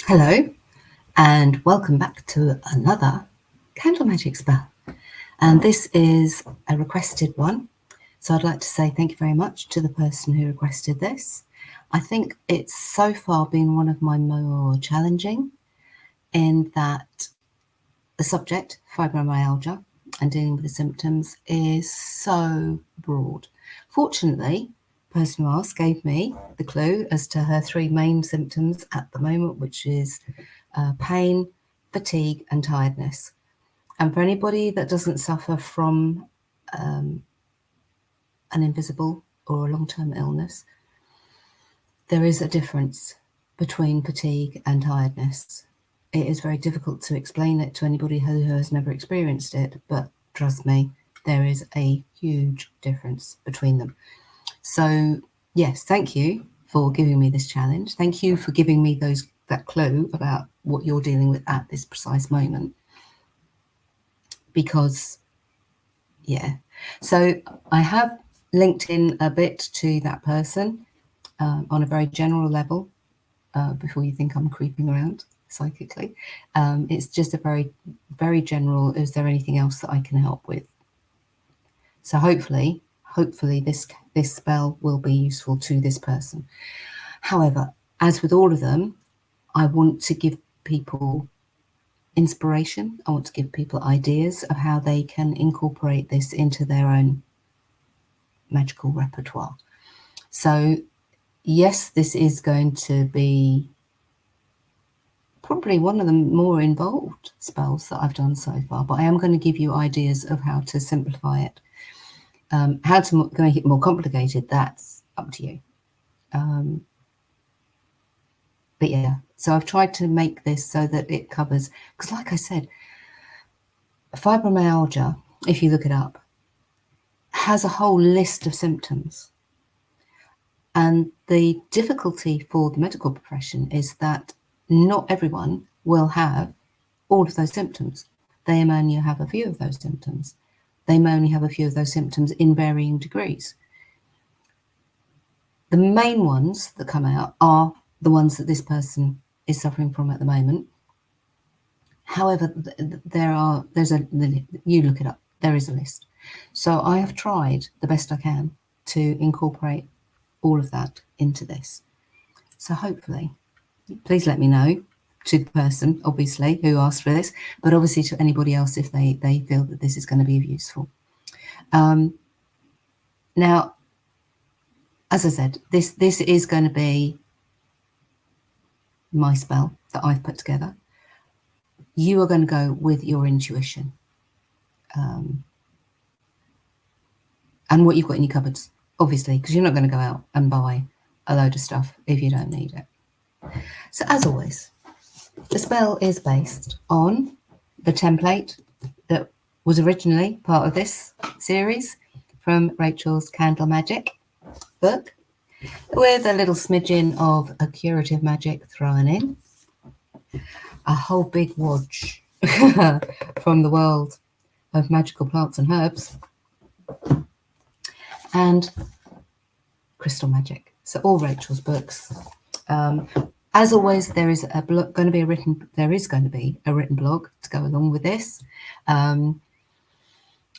Hello, and welcome back to another candle magic spell. And this is a requested one. So I'd like to say thank you very much to the person who requested this. I think it's so far been one of my more challenging in that the subject, fibromyalgia, and dealing with the symptoms is so broad. Fortunately, the person who asked gave me the clue as to her three main symptoms at the moment, which is pain, fatigue, and tiredness. And for anybody that doesn't suffer from an invisible or a long-term illness, there is a difference between fatigue and tiredness. It is very difficult to explain it to anybody who has never experienced it, but trust me, there is a huge difference between them. So yes, thank you for giving me this challenge. Thank you for giving me that clue about what you're dealing with at this precise moment. Because, yeah. So I have linked in a bit to that person on a very general level before you think I'm creeping around psychically. It's just a very, very general, is there anything else that I can help with? So hopefully this spell will be useful to this person. However, as with all of them, I want to give people inspiration. I want to give people ideas of how they can incorporate this into their own magical repertoire. So yes, this is going to be probably one of the more involved spells that I've done so far, but I am going to give you ideas of how to simplify it. How to make it more complicated, that's up to you. But yeah, so I've tried to make this so that it covers, because like I said, fibromyalgia, if you look it up, has a whole list of symptoms. And the difficulty for the medical profession is that not everyone will have all of those symptoms. They may only have a few of those symptoms. They may only have a few of those symptoms in varying degrees. The main ones that come out are the ones that this person is suffering from at the moment. However, you look it up, there is a list. So I have tried the best I can to incorporate all of that into this. So hopefully, please let me know to the person, obviously, who asked for this, but obviously to anybody else if they feel that this is going to be useful. Now, as I said, this is going to be my spell that I've put together. You are going to go with your intuition and what you've got in your cupboards, obviously, because you're not going to go out and buy a load of stuff if you don't need it. So as always, the spell is based on the template that was originally part of this series from Rachel's Candle Magic book, with a little smidgen of a curative magic thrown in, a whole big wodge from the world of magical plants and herbs, and crystal magic. So all Rachel's books. As always, there is going to be a written blog to go along with this,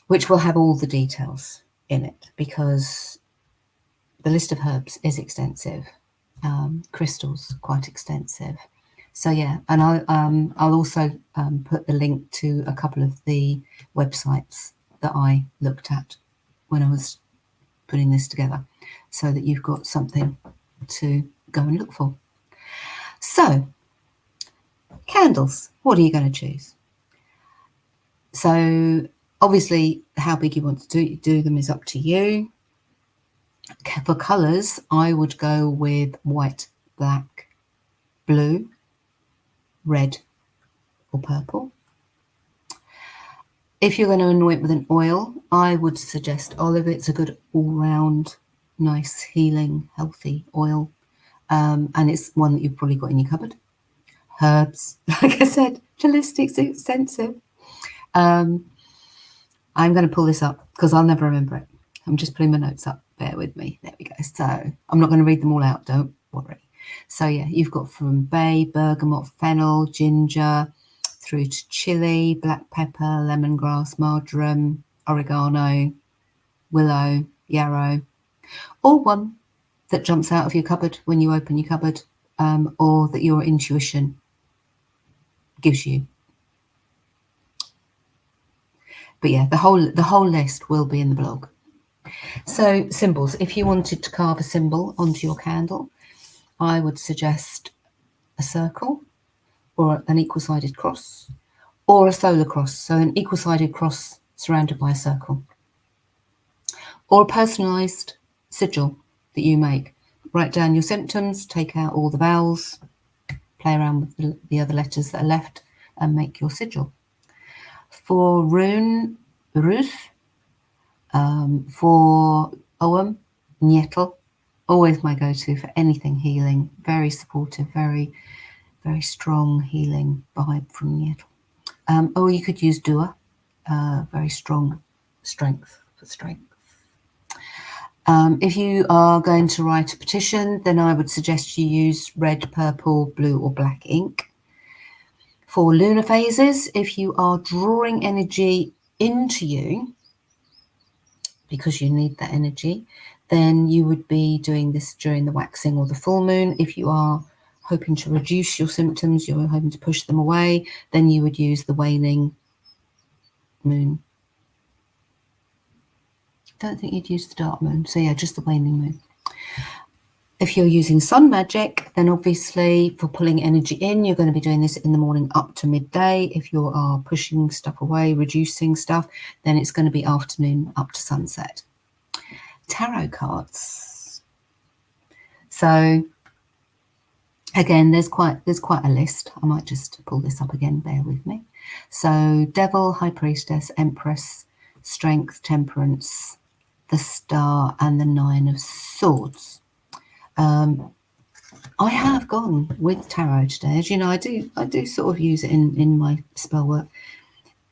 which will have all the details in it, because the list of herbs is extensive, crystals quite extensive. So yeah, and I'll also put the link to a couple of the websites that I looked at when I was putting this together, so that you've got something to go and look for. So, candles, what are you going to choose? So obviously how big you want to do them is up to you. For colours, I would go with white, black, blue, red or purple. If you're going to anoint with an oil, I would suggest olive. It's a good all-round, nice, healing, healthy oil. And it's one that you've probably got in your cupboard. Herbs, like I said, the list is extensive. I'm going to pull this up because I'll never remember it. I'm just putting my notes up. Bear with me. There we go. So I'm not going to read them all out. Don't worry. So yeah, you've got from bay, bergamot, fennel, ginger, through to chili, black pepper, lemongrass, marjoram, oregano, willow, yarrow, or one that jumps out of your cupboard when you open your cupboard, or that your intuition gives you. But yeah, the whole list will be in the blog. So symbols, if you wanted to carve a symbol onto your candle, I would suggest a circle or an equal-sided cross or a solar cross, so an equal-sided cross surrounded by a circle, or a personalised sigil that you make. Write down your symptoms, take out all the vowels, play around with the other letters that are left and make your sigil. For Ruth, for Oam, Nyetel, always my go-to for anything healing. Very supportive, very, very strong healing vibe from Nyetel. Or you could use Dua, very strong strength for strength. If you are going to write a petition, then I would suggest you use red, purple, blue or black ink. For lunar phases, if you are drawing energy into you, because you need that energy, then you would be doing this during the waxing or the full moon. If you are hoping to reduce your symptoms, you're hoping to push them away, then you would use the waning moon. Don't think you'd use the dark moon. So yeah, just the waning moon. If you're using sun magic, then obviously for pulling energy in, you're going to be doing this in the morning up to midday. If you are pushing stuff away, reducing stuff, then it's going to be afternoon up to sunset. Tarot cards. So again, there's quite a list. I might just pull this up again, bear with me. So Devil, High Priestess, Empress, Strength, Temperance, the Star and the Nine of Swords. I have gone with tarot today. As you know, I do sort of use it in my spell work.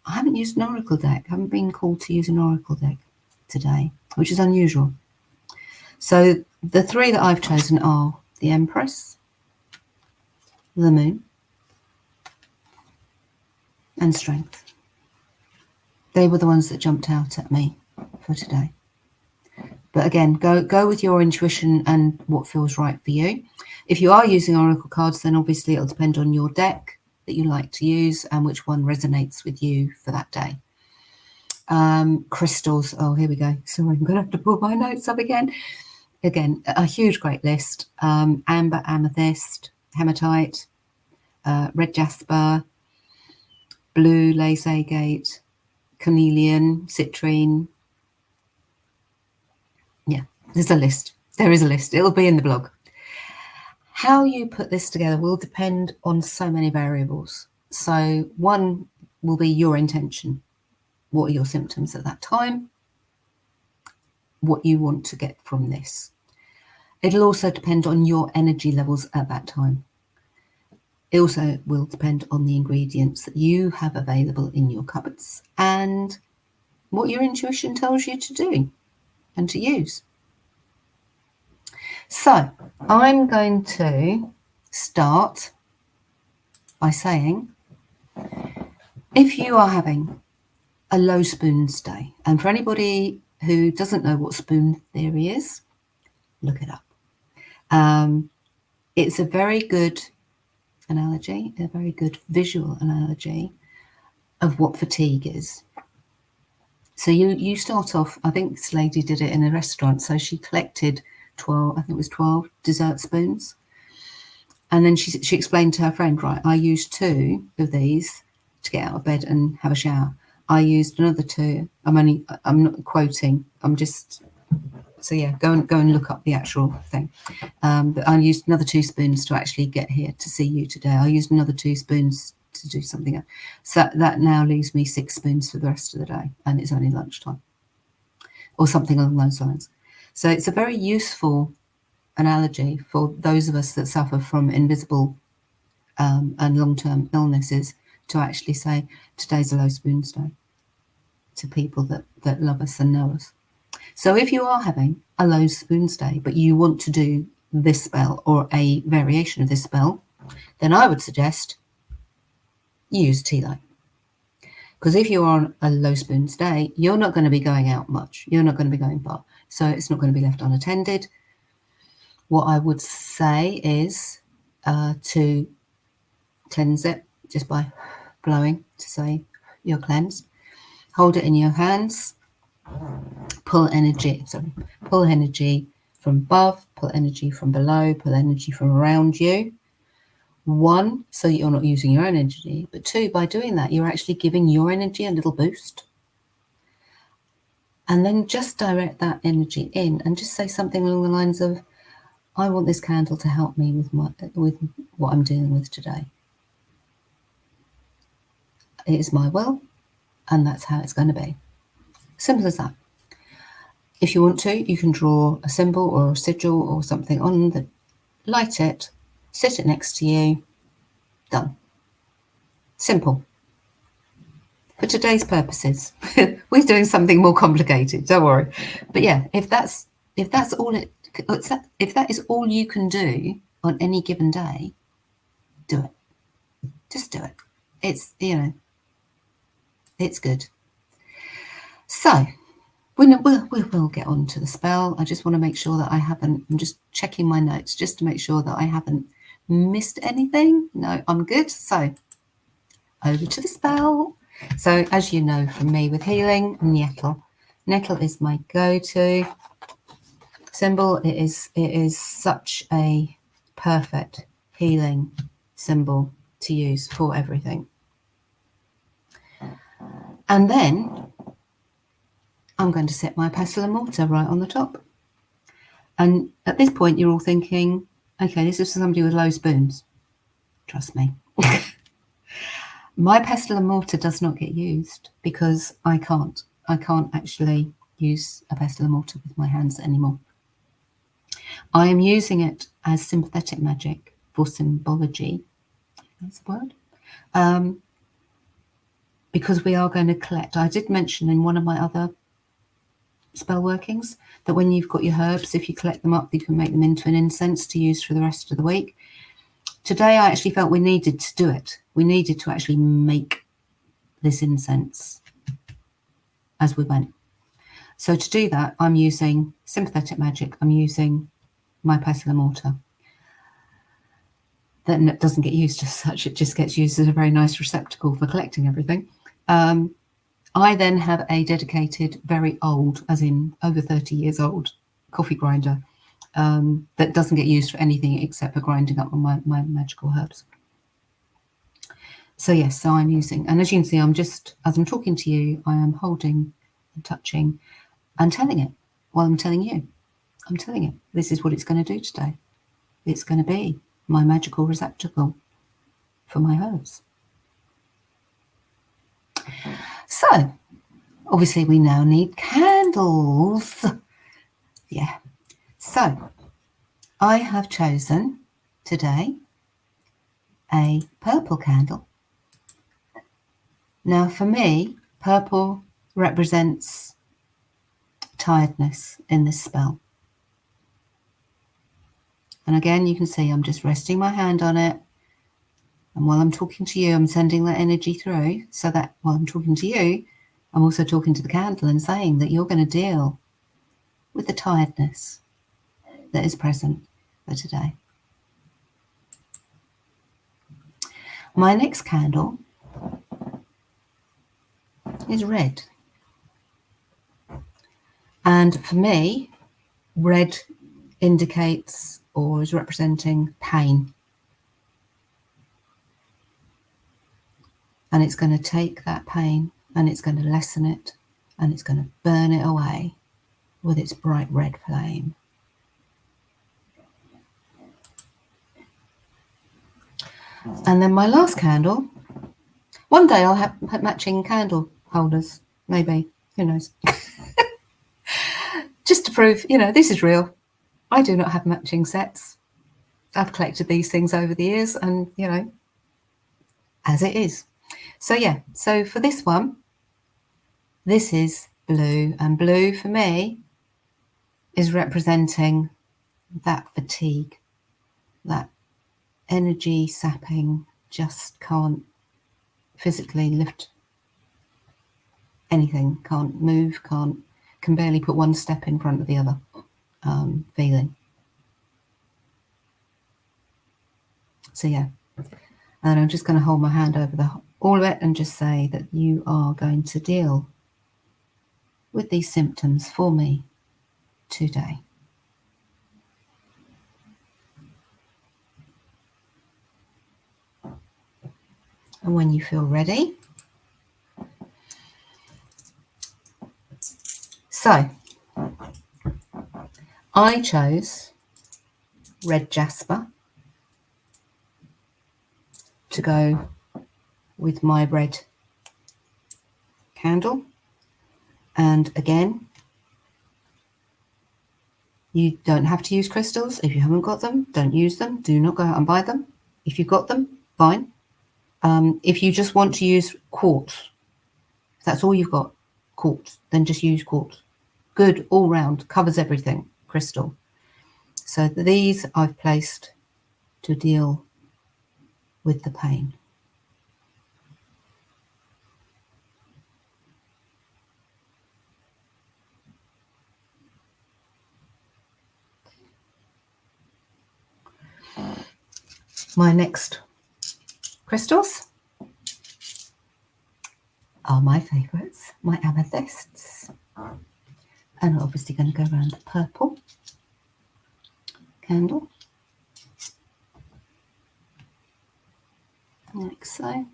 I haven't used an oracle deck. I haven't been called to use an oracle deck today, which is unusual. So the three that I've chosen are the Empress, the Moon, and Strength. They were the ones that jumped out at me for today. But again, go with your intuition and what feels right for you. If you are using oracle cards, then obviously it'll depend on your deck that you like to use and which one resonates with you for that day. Crystals. Oh, here we go. Sorry, I'm going to have to pull my notes up again. Again, a huge, great list. Amber, amethyst, hematite, red jasper, blue lace agate, cornelian, citrine. Yeah, there's a list. There is a list. It'll be in the blog. How you put this together will depend on so many variables. So one will be your intention. What are your symptoms at that time? What you want to get from this. It'll also depend on your energy levels at that time. It also will depend on the ingredients that you have available in your cupboards and what your intuition tells you to do and to use. So I'm going to start by saying, if you are having a low spoons day, and for anybody who doesn't know what spoon theory is, look it up. It's a very good analogy, a very good visual analogy of what fatigue is. So you start off, I think this lady did it in a restaurant, so she collected 12, I think it was 12 dessert spoons. And then she explained to her friend, right, I used 2 of these to get out of bed and have a shower. I used another 2. I'm not quoting, I'm just, so yeah, go and look up the actual thing. But I used another 2 spoons to actually get here to see you today. I used another 2 spoons to do something else. So that now leaves me 6 spoons for the rest of the day, and it's only lunchtime or something along those lines. So it's a very useful analogy for those of us that suffer from invisible and long-term illnesses to actually say today's a low spoons day to people that love us and know us. So if you are having a low spoons day, but you want to do this spell or a variation of this spell, then I would suggest use tea light. Because if you're on a low spoons day, you're not going to be going out much. You're not going to be going far. So it's not going to be left unattended. What I would say is to cleanse it just by blowing to say you're cleansed. Hold it in your hands. Pull energy from above, pull energy from below, pull energy from around you. 1, so you're not using your own energy, but 2, by doing that, you're actually giving your energy a little boost. And then just direct that energy in and just say something along the lines of, I want this candle to help me with what I'm dealing with today. It is my will, and that's how it's going to be. Simple as that. If you want to, you can draw a symbol or a sigil or something on the, light it, sit it next to you, done. Simple. For today's purposes, we're doing something more complicated, don't worry. But yeah, if that is all you can do on any given day, do it. Just do it. It's, it's good. So we'll get on to the spell. I just want to make sure that I'm just checking my notes just to make sure that I haven't missed anything. No, I'm good. So over to the spell. So as you know from me with healing, nettle. Nettle is my go-to symbol. It is such a perfect healing symbol to use for everything. And then I'm going to set my pestle and mortar right on the top. And at this point, you're all thinking, okay, this is for somebody with low spoons. Trust me. My pestle and mortar does not get used because I can't actually use a pestle and mortar with my hands anymore. I am using it as sympathetic magic for symbology. That's the word. Because we are going to collect. I did mention in one of my other spell workings that when you've got your herbs, if you collect them up, you can make them into an incense to use for the rest of the week. Today, I actually felt we needed to do it. We needed to actually make this incense as we went. So to do that, I'm using sympathetic magic. I'm using my pestle and mortar. That doesn't get used as such. It just gets used as a very nice receptacle for collecting everything. I then have a dedicated, very old, as in over 30 years old, coffee grinder that doesn't get used for anything except for grinding up my magical herbs. So yes, so I'm using, and as you can see, I'm just, as I'm talking to you, I am holding and touching and telling it while I'm telling you. I'm telling it, this is what it's going to do today. It's going to be my magical receptacle for my herbs. So, obviously we now need candles. Yeah. So, I have chosen today a purple candle. Now, for me, purple represents tiredness in this spell. And again, you can see I'm just resting my hand on it. And while I'm talking to you, I'm sending that energy through so that while I'm talking to you, I'm also talking to the candle and saying that you're going to deal with the tiredness that is present for today. My next candle is red. And for me, red indicates or is representing pain. And it's going to take that pain and it's going to lessen it and it's going to burn it away with its bright red flame. And then my last candle, one day I'll have matching candle holders, maybe, who knows. Just to prove, this is real. I do not have matching sets. I've collected these things over the years and, as it is. So yeah, so for this one, this is blue, and blue for me is representing that fatigue, that energy sapping, just can't physically lift anything, can't move, can barely put one step in front of the other feeling. So yeah, and I'm just going to hold my hand over all of it and just say that you are going to deal with these symptoms for me today. And when you feel ready, so I chose red jasper to go with my red candle. And again, you don't have to use crystals. If you haven't got them, don't use them. Do not go out and buy them. If you've got them, fine. If you just want to use quartz, if that's all you've got, quartz, then just use quartz. Good all round, covers everything, crystal. So these I've placed to deal with the pain. My next crystals are my favourites, my amethysts. And I'm obviously going to go around the purple candle, like so.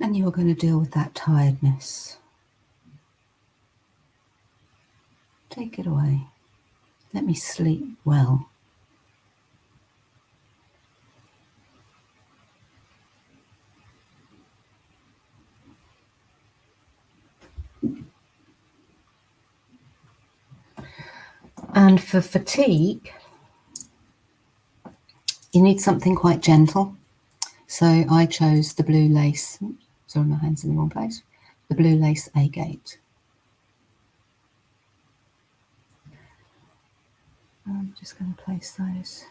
And you're going to deal with that tiredness. Take it away. Let me sleep well. And for fatigue, you need something quite gentle. So I chose the blue lace. Sorry, my hand's in the wrong place. The blue lace agate. I'm just going to place those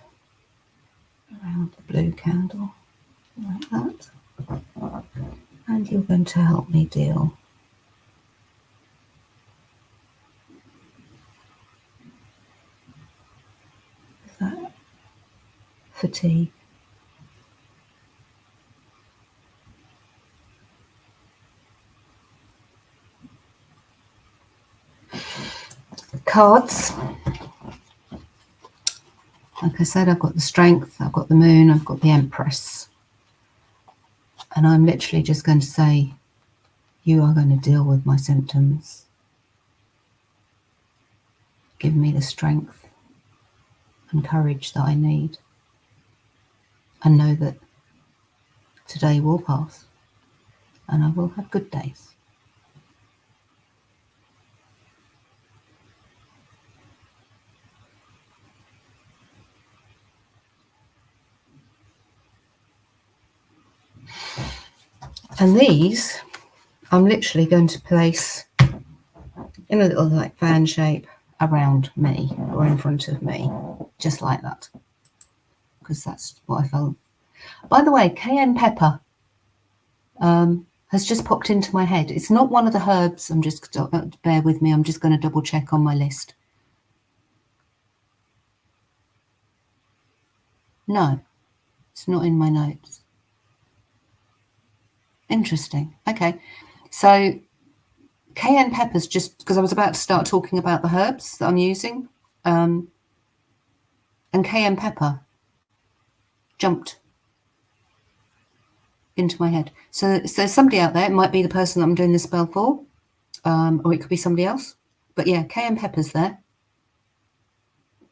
around the blue candle, like that. And you're going to help me deal with that fatigue. Cards. Like I said, I've got the Strength, I've got the Moon, I've got the Empress. And I'm literally just going to say, you are going to deal with my symptoms. Give me the strength and courage that I need. And know that today will pass and I will have good days. And these I'm literally going to place in a little like fan shape around me or in front of me, just like that, because that's what I felt. By the way, cayenne pepper has just popped into my head. It's not one of the herbs. Bear with me, I'm just going to double check on my list. No, it's not in my notes. Interesting. Okay, so cayenne peppers, just because I was about to start talking about the herbs that I'm using, and cayenne pepper jumped into my head. So there's somebody out there, it might be the person that I'm doing this spell for, or it could be somebody else. But yeah, cayenne pepper's there.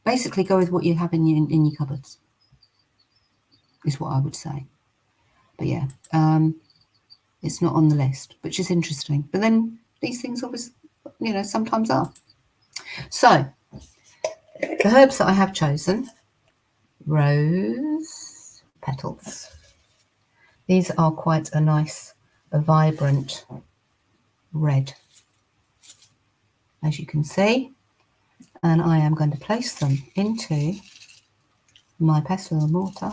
Basically go with what you have in your cupboards, is what I would say. But yeah, it's not on the list, which is interesting. But then these things always, sometimes are. So the herbs that I have chosen: rose petals. These are quite a nice, a vibrant red. as you can see, and I am going to place them into my pestle and mortar.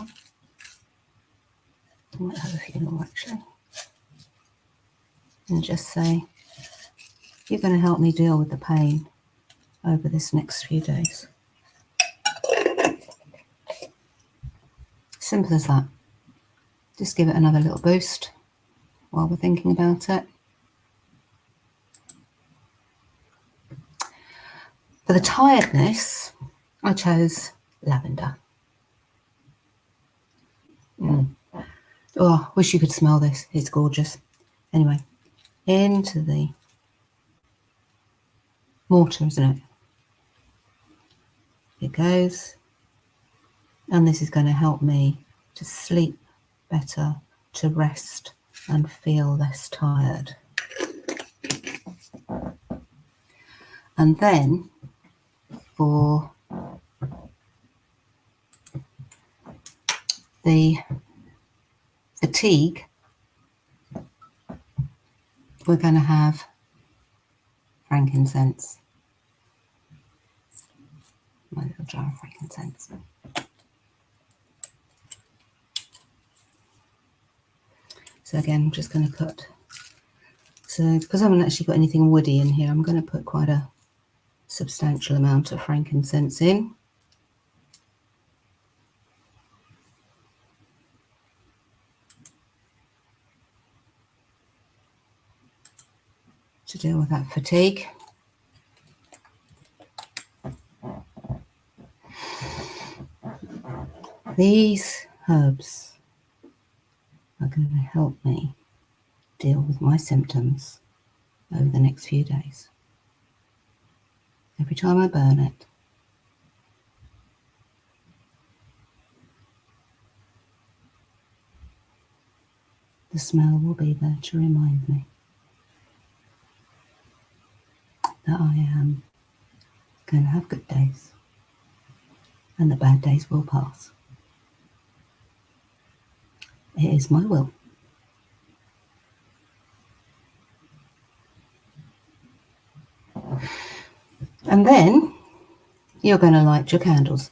I might have a few more actually, and just say, you're going to help me deal with the pain over this next few days. Simple as that. Just give it another little boost while we're thinking about it. For the tiredness, I chose lavender. Oh, wish you could smell this. It's gorgeous. Anyway, into the mortar, isn't it? It goes. And this is going to help me to sleep better, to rest and feel less tired. And then for the fatigue, we're going to have frankincense. My little jar of frankincense. So again, I'm just going to put, so because I haven't actually got anything woody in here, I'm going to put quite a substantial amount of frankincense in. To deal with that fatigue. These herbs are going to help me deal with my symptoms over the next few days. Every time I burn it, the smell will be there to remind me that I am going to have good days and the bad days will pass. It is my will. And then you're going to light your candles.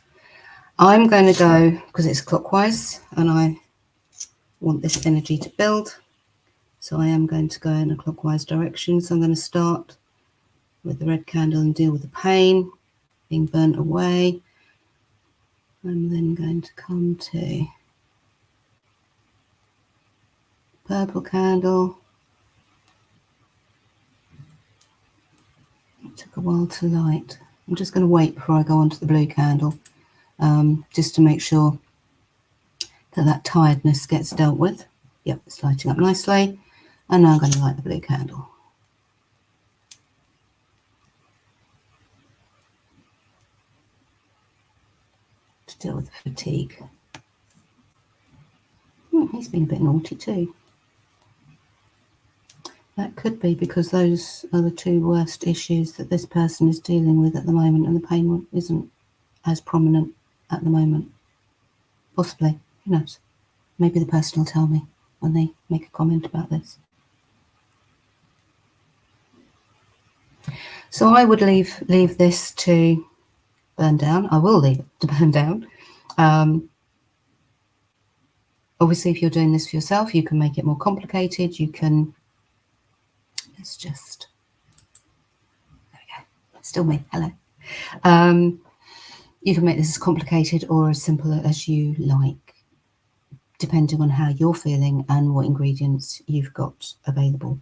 I'm going to go, because it's clockwise and I want this energy to build, so I am going to go in a clockwise direction. So I'm going to start with the red candle and deal with the pain being burnt away. I'm then going to come to purple candle. It took a while to light. I'm just going to wait before I go on to the blue candle, just to make sure that that tiredness gets dealt with. Yep, it's lighting up nicely. And now I'm going to light the blue candle. To deal with the fatigue. He's been a bit naughty too. That could be because those are the two worst issues that this person is dealing with at the moment, and the pain isn't as prominent at the moment. Possibly, who knows? Maybe the person will tell me when they make a comment about this. So I would leave this to burn down. I will leave it to burn down. Obviously, if you're doing this for yourself, you can make it more complicated. You can, let's just, there we go, still me, hello. You can make this as complicated or as simple as you like, depending on how you're feeling and what ingredients you've got available.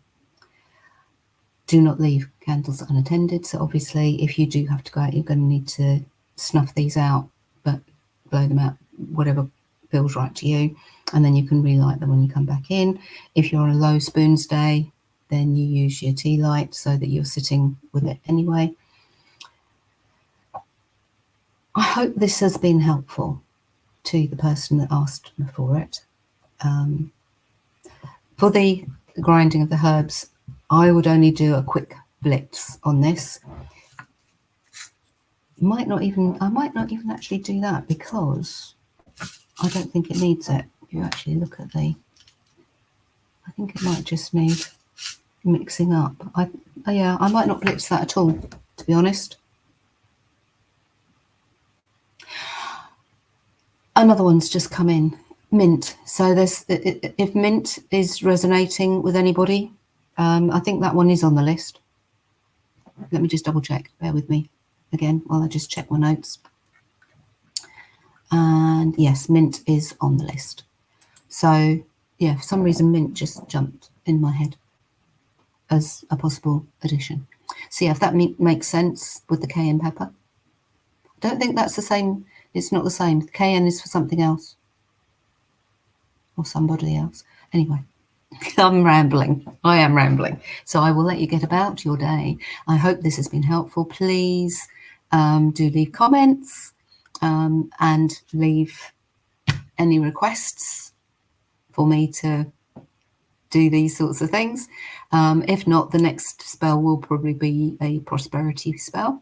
Do not leave candles unattended. So obviously, if you do have to go out, you're going to need to snuff these out, but blow them out, whatever feels right to you. And then you can relight them when you come back in. If you're on a low spoons day, then you use your tea light so that you're sitting with it anyway. I hope this has been helpful to the person that asked me for it. For the grinding of the herbs, I would only do a quick blitz on this. I might not even actually do that because I don't think it needs it. If you actually look at I think it might just need mixing up. Yeah, I might not blitz that at all, to be honest. Another one's just come in, mint. So there's, if mint is resonating with anybody, I think that one is on the list. Let me just double check, bear with me again while I just check my notes. And yes, mint is on the list. So yeah, for some reason mint just jumped in my head as a possible addition. So yeah, if that makes sense with the cayenne pepper. I don't think that's the same. It's not the same. Cayenne is for something else or somebody else. Anyway, I'm rambling. I am rambling. So I will let you get about your day. I hope this has been helpful. Please do leave comments and leave any requests for me to do these sorts of things. If not, the next spell will probably be a prosperity spell,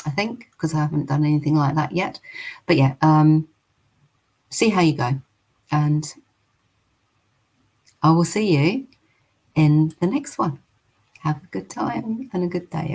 I think, because I haven't done anything like that yet. But yeah, see how you go. And I will see you in the next one. Have a good time and a good day.